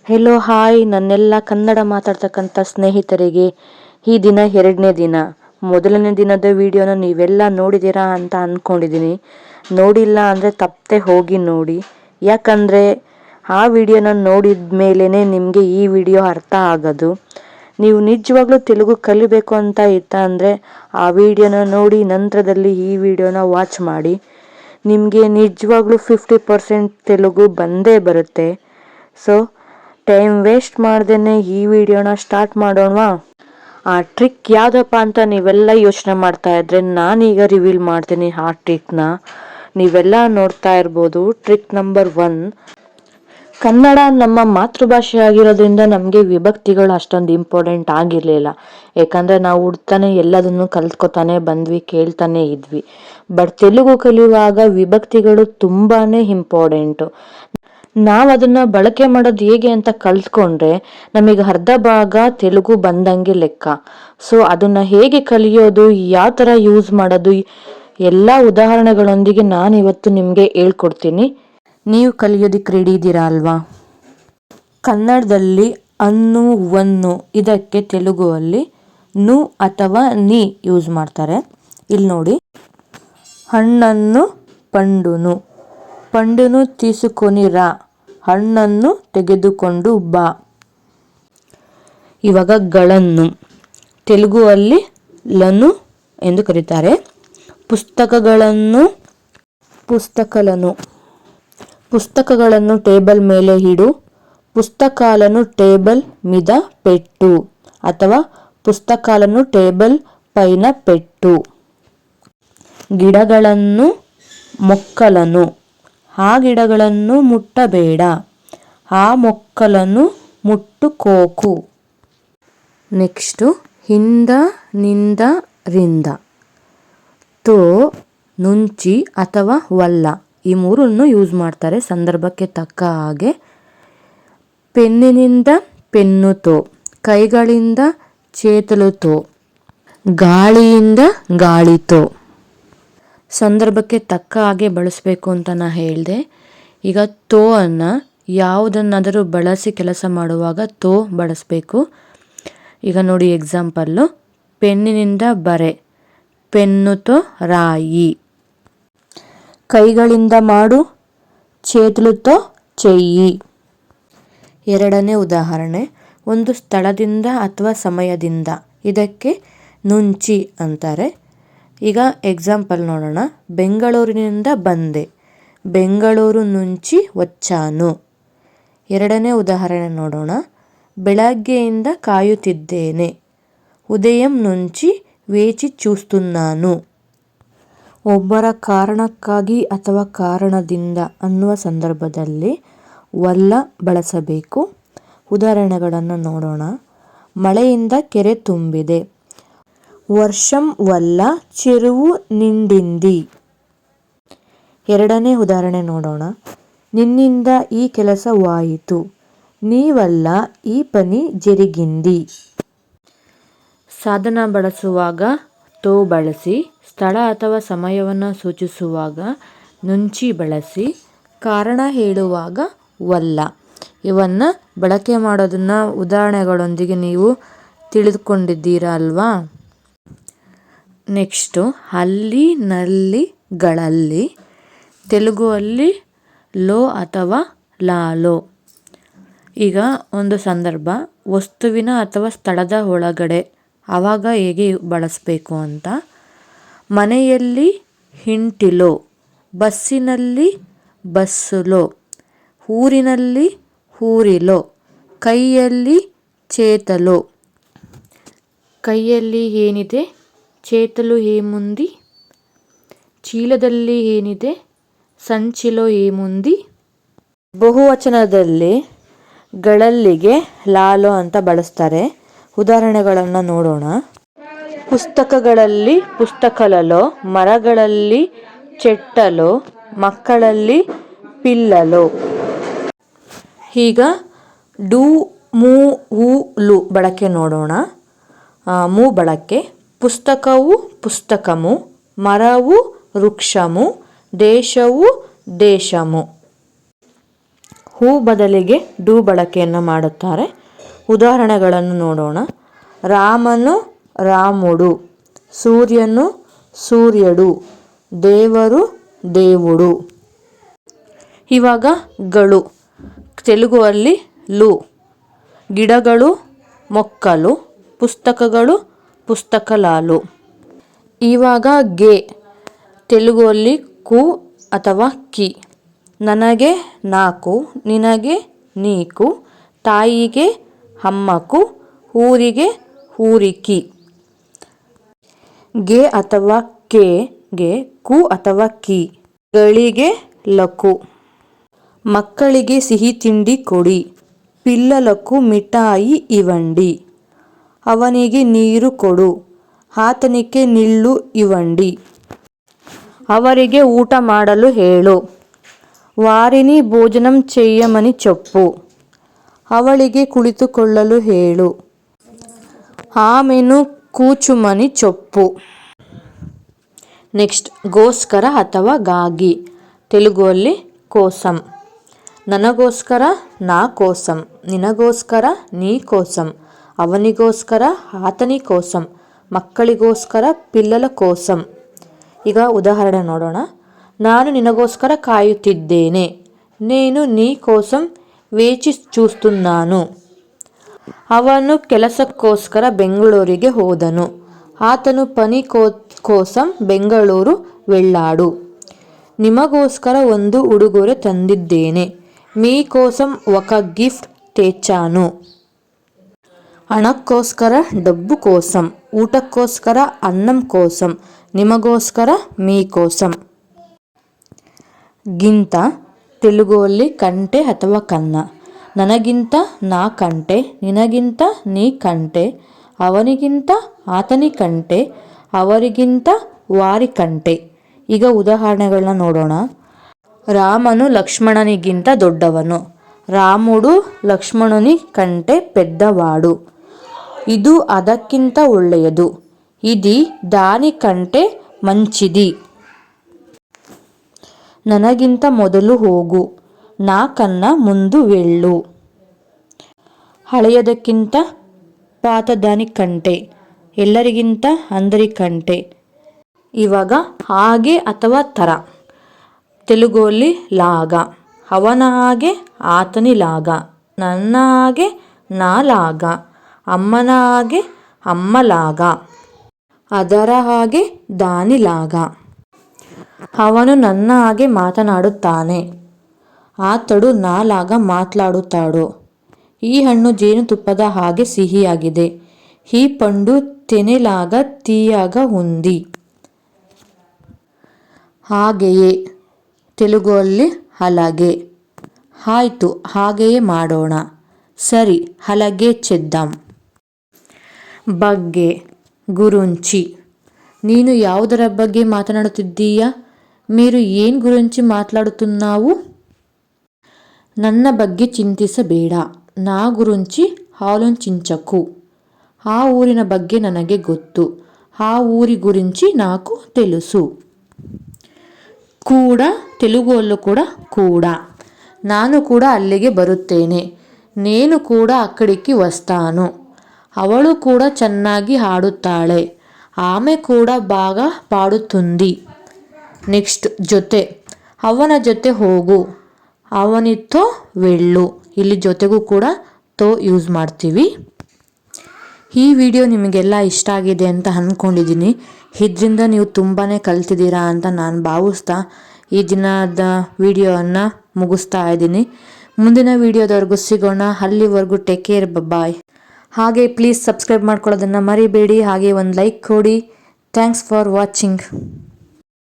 Hello hi ನನ್ನೆಲ್ಲ ಕನ್ನಡ ಮಾತಾಡ್ತಕ್ಕಂಥ ಸ್ನೇಹಿತರಿಗೆ ಈ ದಿನ 2ನೇ ದಿನ. ಮೊದಲನೇ ದಿನದ ವಿಡಿಯೋನ ನೀವೆಲ್ಲ ನೋಡಿದ್ದೀರಾ ಅಂತ ಅಂದ್ಕೊಂಡಿದ್ದೀನಿ. ನೋಡಿಲ್ಲ ಅಂದರೆ ತಪ್ಪದೆ ಹೋಗಿ ನೋಡಿ. ಯಾಕಂದರೆ ಆ ವಿಡಿಯೋನ ನೋಡಿದ ಮೇಲೇ ನಿಮಗೆ ಈ ವಿಡಿಯೋ ಅರ್ಥ ಆಗೋದು. ನೀವು ನಿಜವಾಗ್ಲೂ ತೆಲುಗು ಕಲಿಬೇಕು ಅಂತ ಇತ್ತ ಅಂದರೆ ಆ ವಿಡಿಯೋನ ನೋಡಿ ನಂತರದಲ್ಲಿ ಈ ವಿಡಿಯೋನ ವಾಚ್ ಮಾಡಿ. ನಿಮಗೆ ನಿಜವಾಗ್ಲೂ 50% ತೆಲುಗು ಬಂದೇ ಬರುತ್ತೆ. ಸೊ ಟೈಮ್ ವೇಸ್ಟ್ ಮಾಡ್ದೇ ಈ ವಿಡಿಯೋನ ಸ್ಟಾರ್ಟ್ ಮಾಡೋಣವಾ? ಆ ಟ್ರಿಕ್ ಯಾವುದಪ್ಪ ಅಂತ ನೀವೆಲ್ಲ ಯೋಚನೆ ಮಾಡ್ತಾ ಇದ್ರೆ ನಾನೀಗ ರಿವೀಲ್ ಮಾಡ್ತೀನಿ ಆ ಟ್ರಿಕ್ನ. ನೀವೆಲ್ಲ ನೋಡ್ತಾ ಇರ್ಬೋದು. Trick number 1. ಕನ್ನಡ ನಮ್ಮ ಮಾತೃಭಾಷೆ ಆಗಿರೋದ್ರಿಂದ ನಮಗೆ ವಿಭಕ್ತಿಗಳು ಅಷ್ಟೊಂದು ಇಂಪಾರ್ಟೆಂಟ್ ಆಗಿರಲಿಲ್ಲ. ಯಾಕಂದರೆ ನಾವು ಹುಡ್ತಾನೆ ಎಲ್ಲದನ್ನು ಕಲ್ತ್ಕೊತಾನೆ ಬಂದ್ವಿ, ಕೇಳ್ತಾನೆ ಇದ್ವಿ. ಬಟ್ ತೆಲುಗು ಕಲಿಯುವಾಗ ವಿಭಕ್ತಿಗಳು ತುಂಬಾ ಇಂಪಾರ್ಟೆಂಟು. ನಾವು ಅದನ್ನು ಬಳಕೆ ಮಾಡೋದು ಹೇಗೆ ಅಂತ ಕಲ್ತ್ಕೊಂಡ್ರೆ ನಮಗೆ ಅರ್ಧ ಭಾಗ ತೆಲುಗು ಬಂದಂಗೆ ಲೆಕ್ಕ. ಸೊ ಅದನ್ನು ಹೇಗೆ ಕಲಿಯೋದು, ಯಾವ ಥರ ಯೂಸ್ ಮಾಡೋದು, ಎಲ್ಲ ಉದಾಹರಣೆಗಳೊಂದಿಗೆ ನಾನು ಇವತ್ತು ನಿಮಗೆ ಹೇಳ್ಕೊಡ್ತೀನಿ. ನೀವು ಕಲಿಯೋದಕ್ಕೆ ರೆಡಿ ಇದ್ದೀರಾ ಅಲ್ವಾ? ಕನ್ನಡದಲ್ಲಿ ಅನ್ನು ವನ್ನು ಇದಕ್ಕೆ ತೆಲುಗುವಲ್ಲಿ ನು ಅಥವಾ ನೀ ಯೂಸ್ ಮಾಡ್ತಾರೆ. ಇಲ್ಲಿ ನೋಡಿ, ಹಣ್ಣನ್ನು ಪಂಡುನು, ಪಂಡುನು ತೀಸುಕೊನಿರಾ, ಹಣ್ಣನ್ನು ತೆಗೆದುಕೊಂಡು ಬಾ. ಇವಾಗ ಗಳನ್ನು ತೆಲುಗುವಲ್ಲಿ ಲನು ಎಂದು ಕರೀತಾರೆ. ಪುಸ್ತಕಗಳನ್ನು ಪುಸ್ತಕలను, పుస్తకాలను టేబుల్ ಮೇಲೆ ಇಡು, పుస్తకాలను టేబుల్ మీద పెట్టు ಅಥವಾ పుస్తకాలను టేబుల్ పైన పెట్టు. ಗಿಡಗಳನ್ನು ಮೊಕ್ಕలను, ಆ ಗಿಡಗಳನ್ನು ಮುಟ್ಟಬೇಡ, ಆ ಮೊಕ್ಕలను ಮುಟ್ಟುಕೋಕು. ನೆಕ್ಸ್ಟು ಹಿಂದ ನಿಂದ ರಿಂದ, ತೋ ನುಂಚಿ ಅಥವಾ ವಲ್ಲ ಈ ಮೂರನ್ನು ಯೂಸ್ ಮಾಡ್ತಾರೆ ಸಂದರ್ಭಕ್ಕೆ ತಕ್ಕ ಹಾಗೆ. ಪೆನ್ನಿನಿಂದ ಪೆನ್ನುತೋ, ಕೈಗಳಿಂದ చేతులతో, ಗಾಳಿಯಿಂದ ಗಾಳಿತೋ. ಸಂದರ್ಭಕ್ಕೆ ತಕ್ಕ ಹಾಗೆ ಬಳಸಬೇಕು ಅಂತ ನಾ ಹೇಳಿದೆ. ಈಗ ತೋ ಅನ್ನು ಯಾವುದನ್ನಾದರೂ ಬಳಸಿ ಕೆಲಸ ಮಾಡುವಾಗ ತೋ ಬಳಸಬೇಕು. ಈಗ ನೋಡಿ ಎಕ್ಸಾಂಪಲ್ಲು, ಪೆನ್ನಿನಿಂದ ಬರೆ, ಪೆನ್ನುತೋ ರಾಯಿ. ಕೈಗಳಿಂದ ಮಾಡು, చేతులతో చెయ్యి. ಎರಡನೇ ಉದಾಹರಣೆ, ಒಂದು ಸ್ಥಳದಿಂದ ಅಥವಾ ಸಮಯದಿಂದ ಇದಕ್ಕೆ ನುಂಚಿ ಅಂತಾರೆ. ಈಗ ಎಕ್ಸಾಂಪಲ್ ನೋಡೋಣ. ಬೆಂಗಳೂರಿನಿಂದ ಬಂದೆ, ಬೆಂಗಳೂರು నుంచి వచ్చాను. ಎರಡನೇ ಉದಾಹರಣೆ ನೋಡೋಣ. ಬೆಳಗ್ಗೆಯಿಂದ ಕಾಯುತ್ತಿದ್ದೇನೆ, ఉదయం నుంచి వేచి చూస్తున్నాను. ಒಬ್ಬರ ಕಾರಣಕ್ಕಾಗಿ ಅಥವಾ ಕಾರಣದಿಂದ ಅನ್ನುವ ಸಂದರ್ಭದಲ್ಲಿ ವಲ್ಲ ಬಳಸಬೇಕು. ಉದಾಹರಣೆಗಳನ್ನು ನೋಡೋಣ. ಮಳೆಯಿಂದ ಕೆರೆ ತುಂಬಿದೆ, వర్షం వల్ల చెరువు నిండింది. ಎರಡನೇ ಉದಾಹರಣೆ ನೋಡೋಣ. ನಿನ್ನಿಂದ ಈ ಕೆಲಸವಾಯಿತು, నీ వల్ల ఈ పని జరిగింది. ಸಾಧನ ಬಳಸುವಾಗ ತೋ ಬಳಸಿ, ಸ್ಥಳ ಅಥವಾ ಸಮಯವನ್ನು ಸೂಚಿಸುವಾಗ ನುಂಚಿ ಬಳಸಿ, ಕಾರಣ ಹೇಳುವಾಗ ವಲ್ಲ. ಇವನ್ನು ಬಳಕೆ ಮಾಡೋದನ್ನು ಉದಾಹರಣೆಗಳೊಂದಿಗೆ ನೀವು ತಿಳಿದುಕೊಂಡಿದ್ದೀರಾ ಅಲ್ವಾ? ನೆಕ್ಸ್ಟು ಅಲ್ಲಿ ನಲ್ಲಿ ಗಳಲ್ಲಿ ತೆಲುಗುವಲ್ಲಿ ಲೋ ಅಥವಾ ಲಾಲೋ. ಈಗ ಒಂದು ಸಂದರ್ಭ, ವಸ್ತುವಿನ ಅಥವಾ ಸ್ಥಳದ ಒಳಗಡೆ, ಆವಾಗ ಹೇಗೆ ಬಳಸಬೇಕು ಅಂತ. ಮನೆಯಲ್ಲಿ ಇಂಟಿಲೋ, ಬಸ್ಸಿನಲ್ಲಿ ಬಸ್ಸುಲೋ, ಊರಿನಲ್ಲಿ ಊರಿಲೋ, ಕೈಯಲ್ಲಿ చేతలో. ಕೈಯಲ್ಲಿ ಏನಿದೆ, చేతులు ఏముంది. ಚೀಲದಲ್ಲಿ ಏನಿದೆ, ಸಂಚಿలో ಏముంది. ಬಹುವಚನದಲ್ಲಿ ಗಳಲ್ಲಿಗೆ ಲಾಲೋ ಅಂತ ಬಳಸ್ತಾರೆ. ಉದಾಹರಣೆಗಳನ್ನು ನೋಡೋಣ. ಪುಸ್ತಕಗಳಲ್ಲಿ ಪುಸ್ತಕలలో, ಮರಗಳಲ್ಲಿ చెట్టలో, ಮಕ್ಕಳಲ್ಲಿ పిల్లలో. ಈಗ ಡು ಮೂ ಹೂ ಲು ಬಳಕೆ ನೋಡೋಣ. ಮೂ ಬಳಕೆ. పుస్తకವು పుస్తకము, మరవు వృక్షము, దేశವು దేశము. ಹೂ ಬದಲಿಗೆ ಡು ಬಳಕೆಯನ್ನು ಮಾಡುತ್ತಾರೆ. ಉದಾಹರಣೆಗಳನ್ನು ನೋಡೋಣ. ರಾಮನು ರಾಮುಡು, ಸೂರ್ಯನು ಸೂರ್ಯಡು, ದೇವರು దేవుడు. ಇವಾಗ ಗಳು ತೆಲುಗುವಲ್ಲಿ ಲು, ಗಿಡಗಳು ಮೊಕ್ಕಲು, ಪುಸ್ತಕಗಳು ಪುಸ್ತಕಲಾಲು. ಇವಾಗ ಗೆ ತೆಲುಗುವಲ್ಲಿ ಕು ಅಥವಾ ಕಿ. ನನಗೆ ನಾಕು, ನಿನಗೆ ನೀಕು, ತಾಯಿಗೆ ಅಮ್ಮಕು, ಊರಿಗೆ ಊರಿಕಿ. ಗೆ ಅಥವಾ ಕೆ ಗೆ ಕು ಅಥವಾ ಕಿ. ಗಳಿಗೆ ಲಕು. మక్కలికి సిహి తిండి కొడి, పిల్లలకు మిఠాయి ఇవ్వండి, అవనికి నీరు కొడు, ఆతనికి నీళ్లు ఇవ్వండి, ಅವರಿಗೆ ಊಟ ಮಾಡಲು ಹೇಳು, వారిని భోజనం చేయమని చెప్పు, ಅವಳಿಗೆ ಕುಳಿತುಕೊಳ್ಳಲು ಹೇಳು, ಆಮೆను కూచుమని చెప్పు. ನೆಕ್ಸ್ಟ್ ಗೋಸ್ಕರ ಅಥವಾ ಗಾಗಿ ತೆಲುಗುವಲ್ಲಿ కోసం. ನನಗೋಸ್ಕರ నా కోసం, ನಿನಗೋಸ್ಕರ నీ కోసం, ಅವನಿಗೋಸ್ಕರ ಆತನಿ కోసం, ಮಕ್ಕಳಿಗೋಸ್ಕರ పిల్లల కోసం. ಈಗ ಉದಾಹರಣೆ ನೋಡೋಣ. ನಾನು ನಿನಗೋಸ್ಕರ ಕಾಯುತ್ತಿದ್ದೇನೆ, నేను నీ కోసం వేచి చూస్తున్నాను. ಅವನು ಕೆಲಸಕ್ಕೋಸ್ಕರ ಬೆಂಗಳೂರಿಗೆ ಹೋದನು, ಆತನು పని కోసం ಬೆಂಗಳೂರು వెళ్ళాడు. ನಿಮಗೋಸ್ಕರ ಒಂದು ಉಡುಗೊರೆ ತಂದಿದ್ದೇನೆ, మీకోసం ఒక గిఫ్ట్ తెచ్చాను. ಹಣಕ್ಕೋಸ್ಕರ డబ్బు కోసం, ಊಟಕ್ಕೋಸ್ಕರ అన్నం కోసం, ನಿಮಗೋಸ್ಕರ మీకోసం. ಗಿಂತ ತೆಲುಗುವಲ್ಲಿ ಕಂಟೆ ಅಥವಾ ಕನ್ನ. ನನಗಿಂತ ನಾ ಕಂಟೆ, ನಿನಗಿಂತ ನೀ ಕಂಟೆ, ಅವನಿಗಿಂತ ಆತನಿ ಕಂಟೆ, ಅವರಿಗಿಂತ ವಾರಿ ಕಂಟೆ. ಈಗ ಉದಾಹರಣೆಗಳನ್ನ ನೋಡೋಣ. రామను లక్ష్మణనిಗಿಂತ దొడ్డవను, రాముడు లక్ష్మణుని కంటే పెద్దవాడు, ಇದು ಅದಕ್ಕಿಂತ ಒಳ್ಳೆಯದು, ఇది దానికంటే మంచిది, ನನಗಿಂತ ಮೊದಲು ಹೋಗು, నాకన్నా ముందు వెళ్ళు, ಹಳೆಯದಕ್ಕಿಂತ ಪಾತದಾನಿకంటే, ಎಲ್ಲರಿಗಿಂತ అందరికంటే. ಇವಾಗ ಹಾಗೆ ಅಥವಾ ಥರ ತೆಲುಗುವಲ್ಲಿ లాగా. ಅವನ ಹಾಗೆ ಆತನಿಲಾಗ, ನನ್ನ ಹಾಗೆ ನಾಲಾಗ, ಅಮ್ಮನ ಹಾಗೆ ಅಮ್ಮಲಾಗ, ಅದರ ಹಾಗೆ దానిలాಗ. ಅವನು ನನ್ನ ಹಾಗೆ ಮಾತನಾಡುತ್ತಾನೆ, ಆತడు నాలాగా మాట్లాడుతాడు. ಈ ಹಣ್ಣು ಜೇನುತುಪ್ಪದ ಹಾಗೆ ಸಿಹಿಯಾಗಿದೆ, ಈ పండు తేనెలాగా తీయగా ఉంది. ಹಾಗೆಯೇ ತೆಲುಗುವಲ್ಲಿ అలాగే. ಆಯಿತು, ಹಾಗೆಯೇ ಮಾಡೋಣ. ಸರಿ, అలాగే చేద్దాం. ಬಗ್ಗೆ గురించి. ನೀನು ಯಾವುದರ ಬಗ್ಗೆ ಮಾತನಾಡುತ್ತಿದ್ದೀಯಾ? మీరు ఏం గురించి మాట్లాడుతున్నావు? ನನ್ನ ಬಗ್ಗೆ ಚಿಂತಿಸಬೇಡ, నా గురించి ఆలోచించకు. ఆ ఊరిನ ಬಗ್ಗೆ ನನಗೆ ಗೊತ್ತು, ఆ ఊరి గురించి నాకు తెలుసు. ಕೂಡ ತೆಲುಗುವಲ್ಲೂ ಕೂಡ ಕೂಡ. ನಾನು ಕೂಡ ಅಲ್ಲಿಗೆ ಬರುತ್ತೇನೆ, నేను కూడా అక్కడికి వస్తాను. ಅವಳು ಕೂಡ ಚೆನ್ನಾಗಿ ಹಾಡುತ್ತಾಳೆ, ಆమె ಕೂಡ బాగా పాడుతుంది. ನೆಕ್ಸ್ಟ್ ಜೊತೆ. ಅವನ ಜೊತೆ ಹೋಗು, ಅವನಿతో వెళ్ళు. ಇಲ್ಲಿ ಜೊತೆಗೂ ಕೂಡ ತೋ ಯೂಸ್ ಮಾಡ್ತೀವಿ. ಈ ವಿಡಿಯೋ ನಿಮಗೆಲ್ಲ ಇಷ್ಟ ಆಗಿದೆ ಅಂತ ಅಂದ್ಕೊಂಡಿದ್ದೀನಿ. ಇದರಿಂದ ನೀವು ತುಂಬಾ ಕಲ್ತಿದ್ದೀರಾ ಅಂತ ನಾನು ಭಾವಿಸ್ತಾ ಈ ದಿನದ ವಿಡಿಯೋವನ್ನು ಮುಗಿಸ್ತಾ ಇದ್ದೀನಿ. ಮುಂದಿನ ವಿಡಿಯೋದವರೆಗೂ ಸಿಗೋಣ. ಅಲ್ಲಿವರೆಗೂ ಟೇಕ್ ಕೇರ್, ಬಾಯ್. ಹಾಗೆ ಪ್ಲೀಸ್ ಸಬ್ಸ್ಕ್ರೈಬ್ ಮಾಡ್ಕೊಳ್ಳೋದನ್ನು ಮರಿಬೇಡಿ. ಹಾಗೆ ಒಂದು ಲೈಕ್ ಕೊಡಿ. Thanks for watching.